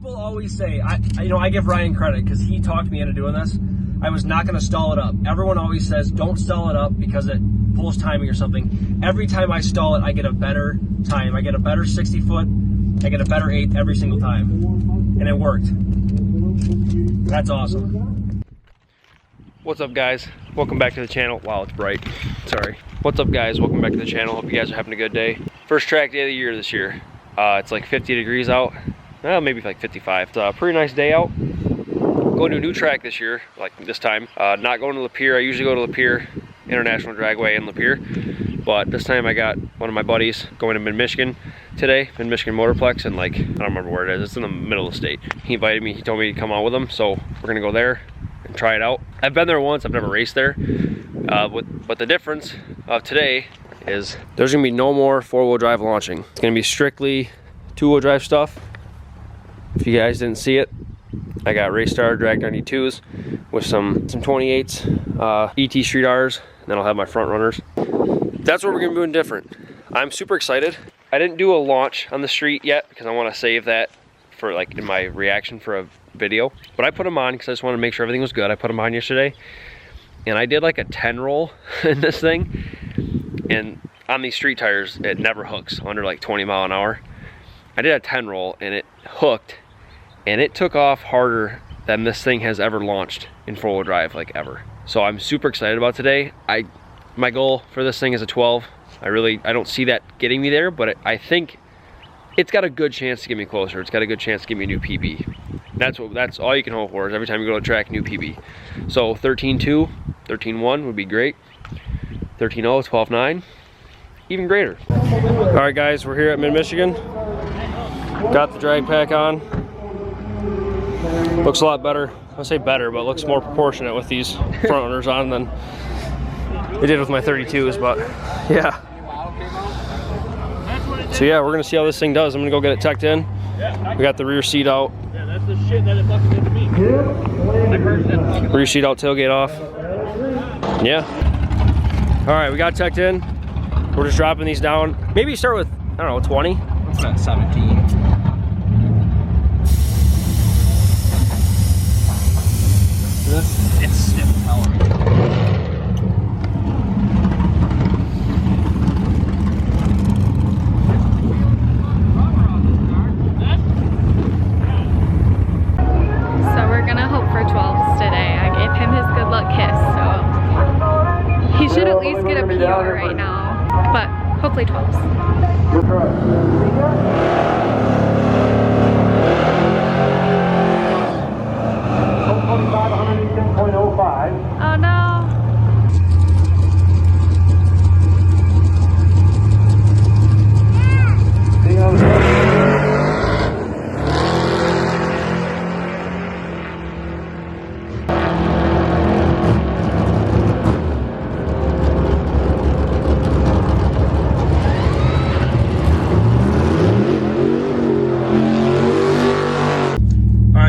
people always say, I give Ryan credit because he talked me into doing this. I was not going to stall it up. Everyone always says, don't stall it up because it pulls timing or something. Every time I stall it, I get a better time. I get a better 60 foot. I get a better 8th every single time. And it worked. That's awesome. What's up, guys? Welcome back to the channel. Wow, it's bright. Sorry. What's up, guys? Welcome back to the channel. Hope you guys are having a good day. First track day of the year this year. It's like 50 degrees out. Well, maybe like 55. It's a pretty nice day out. Going to a new track this year, like this time. Not going to Lapeer. I usually go to Lapeer, International Dragway in Lapeer. But this time I got one of my buddies going to Mid-Michigan today, Mid-Michigan Motorplex, and like, I don't remember where it is. It's in the middle of the state. He invited me, he told me to come out with him, so we're gonna go there and try it out. I've been there once, I've never raced there. But the difference of today is there's gonna be no more 4-wheel drive launching. It's gonna be strictly 2-wheel drive stuff. If you guys didn't see it, I got Raystar Drag 92s with some 28s, ET Street R's, and then I'll have my front runners. That's what we're gonna be doing different. I'm super excited. I didn't do a launch on the street yet because I want to save that for like in my reaction for a video. But I put them on because I just wanted to make sure everything was good. I put them on yesterday, and I did like a 10 roll in this thing. And on these street tires, it never hooks under like 20 mile an hour. I did a 10 roll and it hooked, and it took off harder than this thing has ever launched in 4-wheel drive, like ever. So I'm super excited about today. My goal for this thing is a 12. I don't see that getting me there, but I think it's got a good chance to get me closer. It's got a good chance to give me a new PB. That's all you can hope for, is every time you go to the track, new PB. So 13.2, 13.1 would be great. 13.0, 12.9, even greater. All right, guys, we're here at Mid-Michigan. Got the drag pack on. Looks a lot better. I say better, but looks more proportionate with these front runners on than it did with my 32s, but yeah. So yeah, we're gonna see how this thing does. I'm gonna go get it tucked in. We got the rear seat out. Yeah, that's the shit that it fucking did to me. Rear seat out, tailgate off. Yeah. All right, we got tucked in. We're just dropping these down. Maybe start with, I don't know, 20. What's that, 17? It's stiff power. Should at least get a PR right now, but hopefully 12s. Oh no.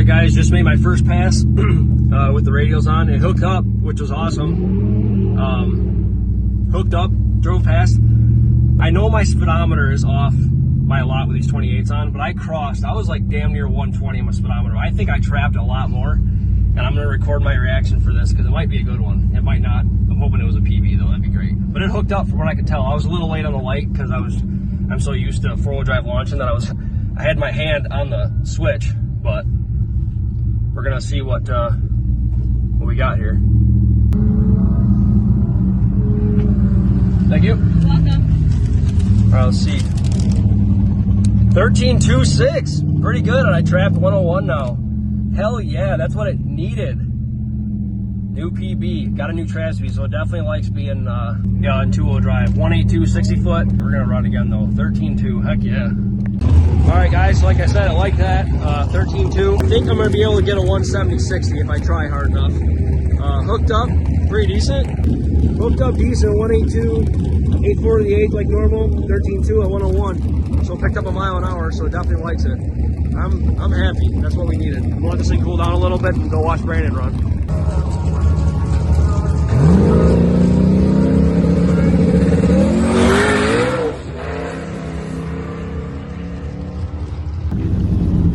Guys, just made my first pass with the radials on. It hooked up, which was awesome. Hooked up, drove past. I know my speedometer is off by a lot with these 28s on, but I was like damn near 120 on my speedometer. I think I trapped a lot more, and I'm gonna record my reaction for this because it might be a good one. It might not. I'm hoping it was a PB though, that'd be great. But it hooked up from what I could tell. I was a little late on the light because I'm so used to 4-wheel drive launching that I had my hand on the switch, but we're gonna see what we got here. Thank you. You're welcome. All right, let's see. 13.26, pretty good, and I trapped 101 now. Hell yeah, that's what it needed. New PB, got a new track speed, so it definitely likes being in 2-wheel drive. 182, 60 foot. We're gonna run again though. 13.2, heck yeah. All right, guys, like I said, I like that. 13.2. I think I'm gonna be able to get a 170/60 if I try hard enough. Hooked up, pretty decent. Hooked up decent, 182, 8.4 to the 8 like normal, 13.2 at 101. So picked up a mile an hour, so it definitely likes it. I'm happy. That's what we needed. We'll let this thing cool down a little bit and go watch Brandon run.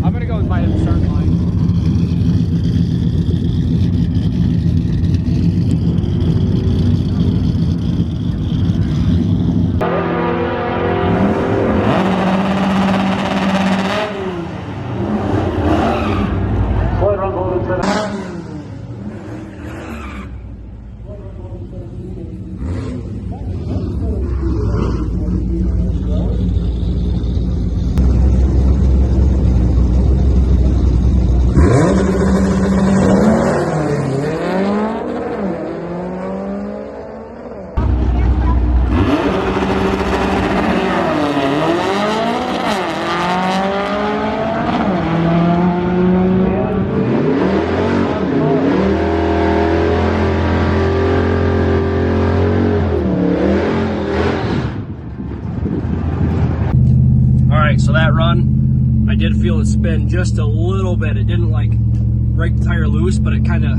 I'm gonna go with my start. little bit. It didn't like break the tire loose, but it kind of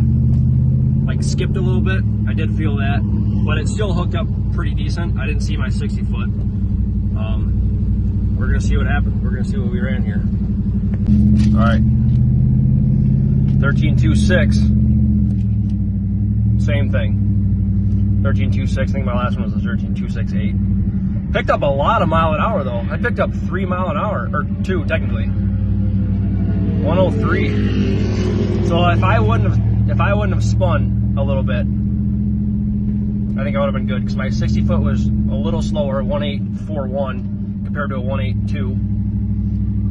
like skipped a little bit. I did feel that, but it still hooked up pretty decent. I didn't see my 60 foot. We're gonna see what happened. We're gonna see what we ran here. All right, 13.26, same thing. 13.26, I think my last one was a 13.268. Picked up a lot of mile an hour though. I picked up 3 mile an hour, or 2 technically. 103. So if I wouldn't have spun a little bit, I think I would have been good, because my 60 foot was a little slower, 1.841 compared to a 1.82.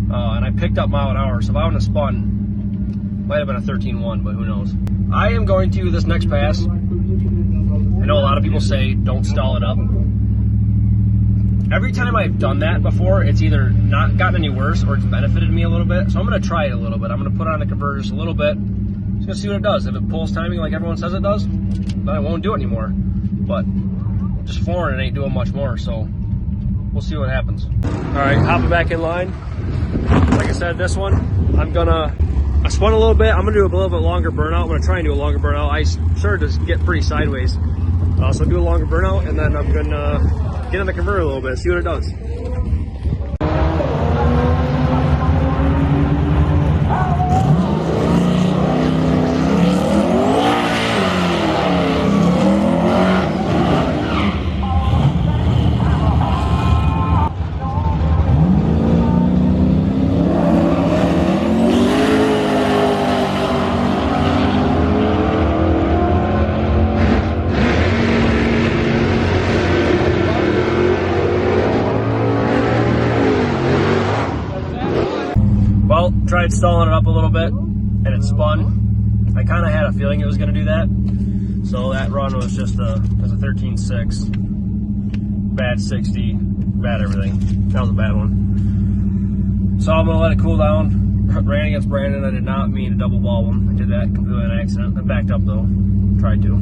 And I picked up mile an hour, so if I wouldn't have spun, might have been a 13.1, but who knows. I am going to this next pass. I know a lot of people say don't stall it up. Every time I've done that before, it's either not gotten any worse or it's benefited me a little bit. So I'm going to try it a little bit. I'm going to put on the converter just a little bit. Just going to see what it does. If it pulls timing like everyone says it does, then I won't do it anymore. But just flooring it ain't doing much more, so we'll see what happens. All right, hopping back in line. Like I said, this one, I spun a little bit. I'm going to do a little bit longer burnout. I'm going to try and do a longer burnout. I started to get pretty sideways. So do a longer burnout, and then I'm going to get in the converter a little bit, see what it does. Tried stalling it up a little bit and it spun. I kind of had a feeling it was going to do that. So that run was just a 13.6. Bad 60, bad everything. That was a bad one. So I'm going to let it cool down. Ran against Brandon. I did not mean to double bulb him. I did that completely on accident. I backed up though. Tried to.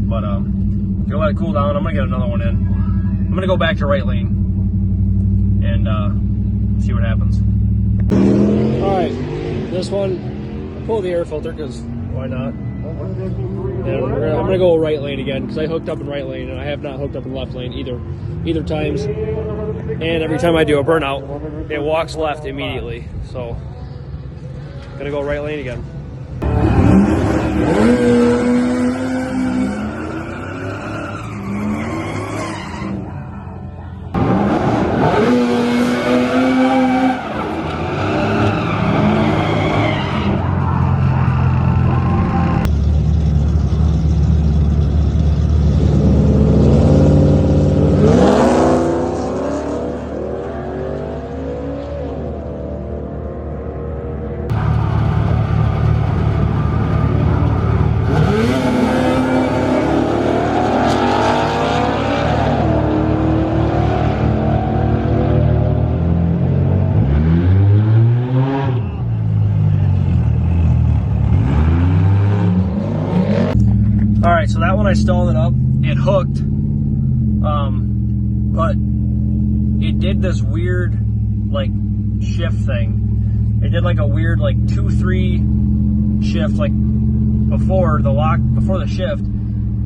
But going to let it cool down. I'm going to get another one in. I'm going to go back to right lane and see what happens. Alright, this one, I pulled the air filter because why not? And I'm going to go right lane again because I hooked up in right lane and I have not hooked up in left lane either times. And every time I do a burnout, it walks left immediately. So, going to go right lane again. Alright, so that one I stalled it up. It hooked. But it did this weird like shift thing. It did like a weird like 2-3 shift like before the shift.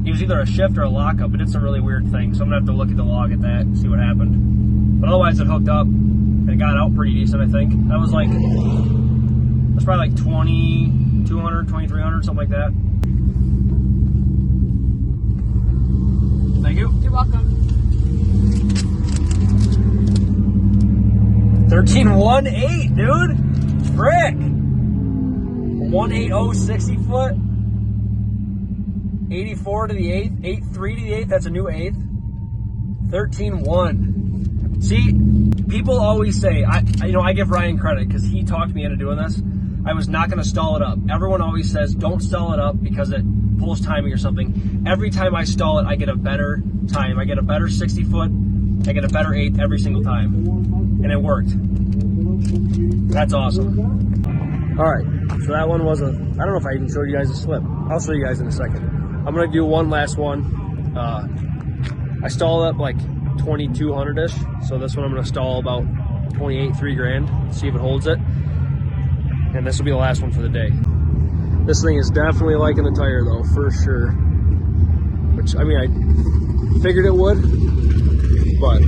It was either a shift or a lockup. It did some really weird thing. So I'm gonna have to look at the log at that and see what happened. But otherwise it hooked up and it got out pretty decent, I think. That was probably like 2,200, 2,300, something like that. Thank you. You're welcome. 13.18, dude. Frick. 180 60 foot. 84 to the 8th. 83 to the 8th. That's a new 8th. 13.1. See, people always say, I give Ryan credit because he talked me into doing this. I was not going to stall it up. Everyone always says, don't stall it up because it pulls timing or something. Every time I stall it, I get a better time. I get a better 60 foot. I get a better 8th every single time. And it worked. That's awesome. All right, so that one was I don't know if I even showed you guys a slip. I'll show you guys in a second. I'm going to do one last one. I stalled up like 2,200-ish. So this one I'm going to stall about 28, $3 grand. See if it holds it. and this will be the last one for the day. This thing is definitely liking the tire though, for sure. Which, I mean, I figured it would, but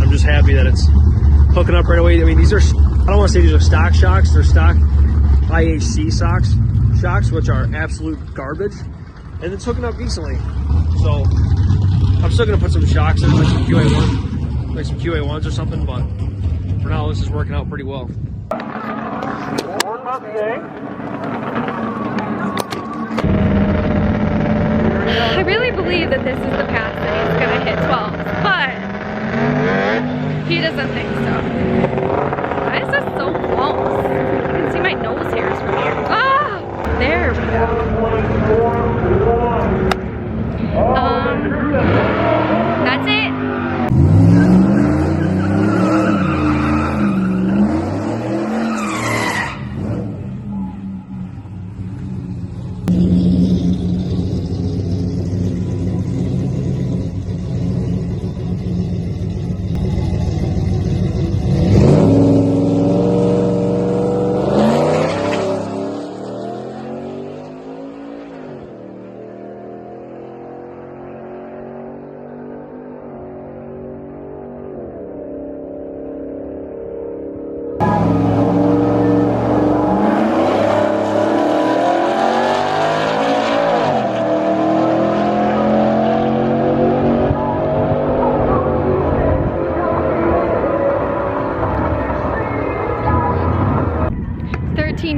I'm just happy that it's hooking up right away. I mean, these are, I don't want to say these are stock shocks, they're stock IHC shocks, which are absolute garbage, and it's hooking up decently. So I'm still gonna put some shocks in, like some QA1s or something, but for now this is working out pretty well. I really believe that this is the path that he's gonna hit 12, but he doesn't think so. Why is this so close? You can see my nose hairs from here. Ah! There we go. That's it.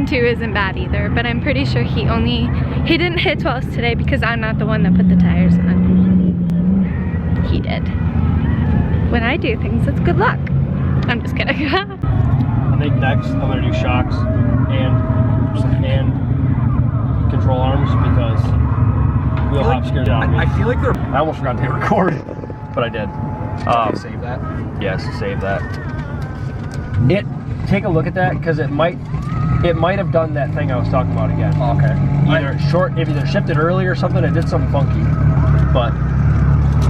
Isn't bad either, but I'm pretty sure he didn't hit 12s today because I'm not the one that put the tires on. He did. When I do things, it's good luck. I'm just kidding. I think next I'm gonna do shocks and control arms because wheel hop scared out of me. I feel like they're. I almost forgot to hit record, but I did. Save that. Yes, save that. Take a look at that because it might have done that thing I was talking about again. Okay. It either shifted early or something. It did something funky, but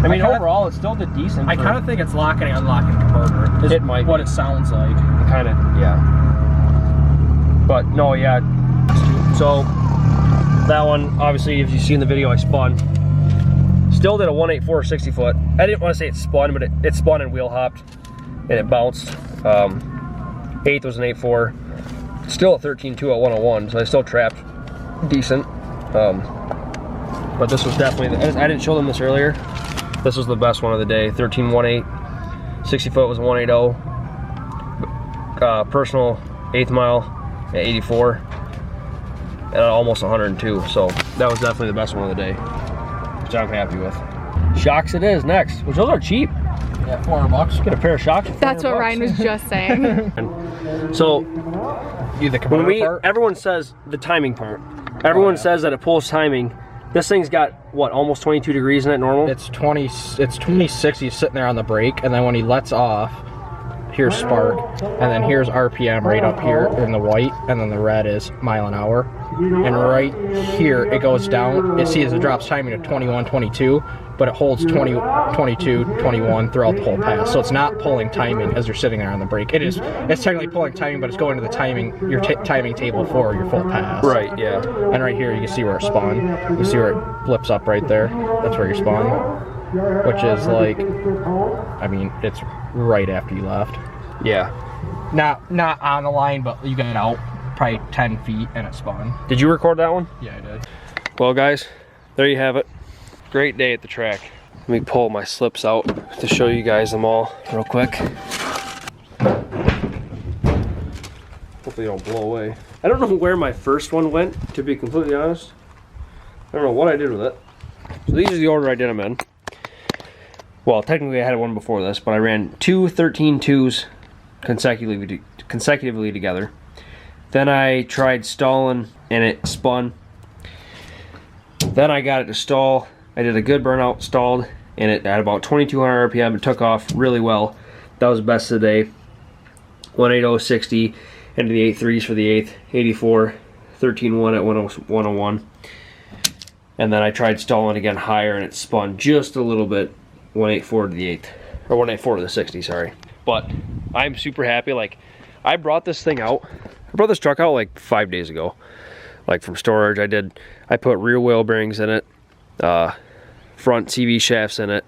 I mean overall it's still the decent. I kind of think it's locking and unlocking converter. It might what be. it sounds like. Kind of, yeah. But no, yeah. So that one, obviously, if you see in the video, I spun. Still did a 184 60 foot. I didn't want to say it spun, but it spun and wheel hopped, and it bounced. Eighth was an 8.4. Still a 13.2 at 101, so I still trapped decent. But this was definitely, I didn't show them this earlier. This was the best one of the day. 13.18, 60 foot was a 180. Personal 8th mile at 84, and almost 102. So that was definitely the best one of the day, which I'm happy with. Shocks it is next, which those are cheap. Yeah, $400. Get a pair of shocks. That's what Ryan was just saying. So The part? everyone says the timing part. Everyone says that it pulls timing. This thing's got what, almost 22 degrees in it normal? It's 26. He's sitting there on the brake, and then when he lets off, here's spark, and then here's RPM right up here in the white, and then the red is mile an hour. And right here it goes down. It sees it drops timing to 21, 22, but it holds 20, 22, 21 throughout the whole pass. So it's not pulling timing as you're sitting there on the brake. It's technically pulling timing, but it's going to the timing, your timing table for your full pass. Right, yeah. And right here you can see where it spun. You see where it blips up right there. That's where you spun, which is like, I mean, it's right after you left. Yeah. Not on the line, but you got it out probably 10 feet and it spun. Did you record that one? Yeah, I did. Well, guys, there you have it. Great day at the track. Let me pull my slips out to show you guys them all real quick. Hopefully they don't blow away. I don't know where my first one went, to be completely honest. I don't know what I did with it. So these are the order I did them in. Well, technically I had one before this, but I ran two 13.2s consecutively together. Then I tried stalling and it spun. Then I got it to stall. I did a good burnout, stalled, and it at about 2200 RPM, it took off really well. That was the best of the day. 180 60 into the 8.3s for the 8th, 84, 13.1 at 101. And then I tried stalling again higher and it spun just a little bit, 184 to the 8th, or 184 to the 60, sorry. But I'm super happy. Like, I brought this thing out. I brought this truck out like 5 days ago, like from storage. I put rear wheel bearings in it, front CV shafts in it,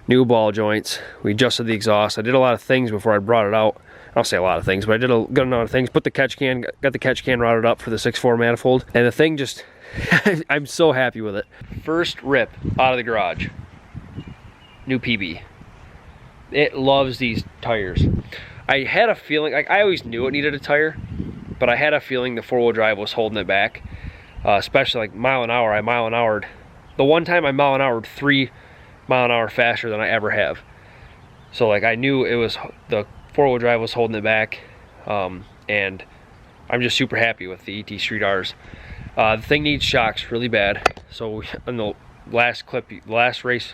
new ball joints. We adjusted the exhaust. I did a lot of things before I brought it out. I don't say a lot of things, but I did a good amount of things. Put the catch can, got the catch can routed up for the 6.4 manifold, and the thing just, I'm so happy with it. First rip out of the garage, new PB. It loves these tires. I had a feeling, like I always knew it needed a tire, but I had a feeling the 4-wheel drive was holding it back, especially like mile an hour. I mile an houred. The one time I mile an houred 3 mile an hour faster than I ever have. So like I knew it was the 4-wheel drive was holding it back, and I'm just super happy with the ET Street R's. The thing needs shocks really bad. So in the last clip, the last race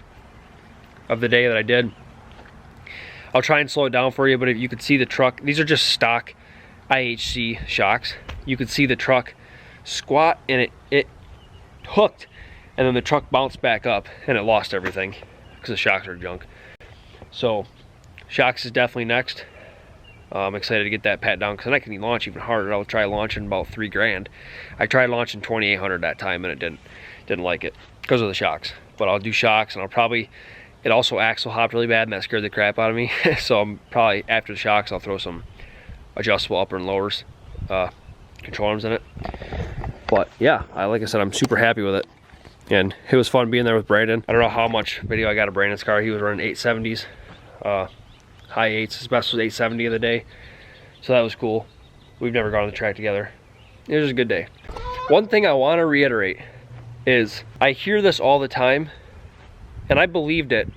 of the day that I did, I'll try and slow it down for you, but if you could see the truck, these are just stock IHC shocks. You could see the truck squat and it hooked, and then the truck bounced back up and it lost everything because the shocks are junk. So shocks is definitely next. I'm excited to get that pat down because then I can launch even harder. I'll try launching about $3 grand. I tried launching 2,800 that time and it didn't like it because of the shocks. But I'll do shocks, and I'll probably, it also axle hopped really bad and that scared the crap out of me. So I'm probably, after the shocks, I'll throw some adjustable upper and lowers control arms in it. But yeah, like I said, I'm super happy with it. And it was fun being there with Brandon. I don't know how much video I got of Brandon's car. He was running 870s. High 8s, his best was 870 of the day, so that was cool. We've never gone on the track together. It was a good day. One thing I want to reiterate is I hear this all the time, and I believed it,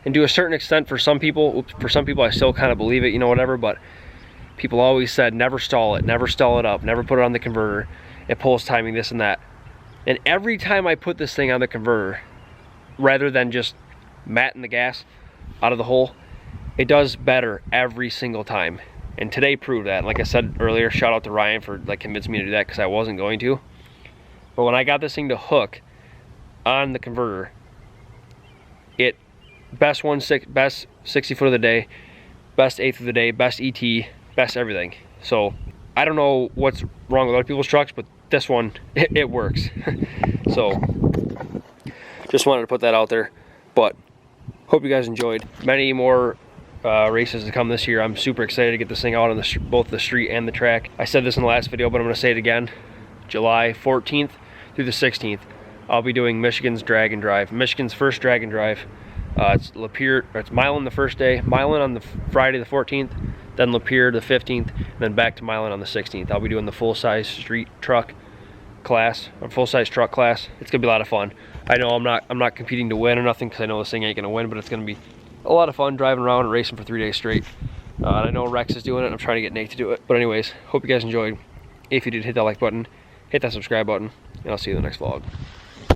and to a certain extent for some people I still kind of believe it, you know, whatever, but people always said never stall it up, never put it on the converter, it pulls timing, this and that. And every time I put this thing on the converter, rather than just matting the gas out of the hole, it does better every single time. And today proved that. Like I said earlier, shout out to Ryan for like convincing me to do that because I wasn't going to. But when I got this thing to hook on the converter, it best 60 foot of the day, best 8th of the day, best ET, best everything. So I don't know what's wrong with other people's trucks, but this one, it works. So just wanted to put that out there. But hope you guys enjoyed. Many more races to come this year. I'm super excited to get this thing out on both the street and the track. I said this in the last video, but I'm going to say it again. July 14th through the 16th, I'll be doing Michigan's drag and drive. Michigan's first drag and drive. It's Lapeer, or it's Milan the first day, Milan on the Friday the 14th, then Lapeer the 15th, and then back to Milan on the 16th. I'll be doing the full-size street truck class, or full-size truck class. It's gonna be a lot of fun. I know I'm not competing to win or nothing because I know this thing ain't gonna win, but it's gonna be a lot of fun driving around and racing for 3 days straight. And I know Rex is doing it. I'm trying to get Nate to do it. But anyways, hope you guys enjoyed. If you did, hit that like button, hit that subscribe button, and I'll see you in the next vlog.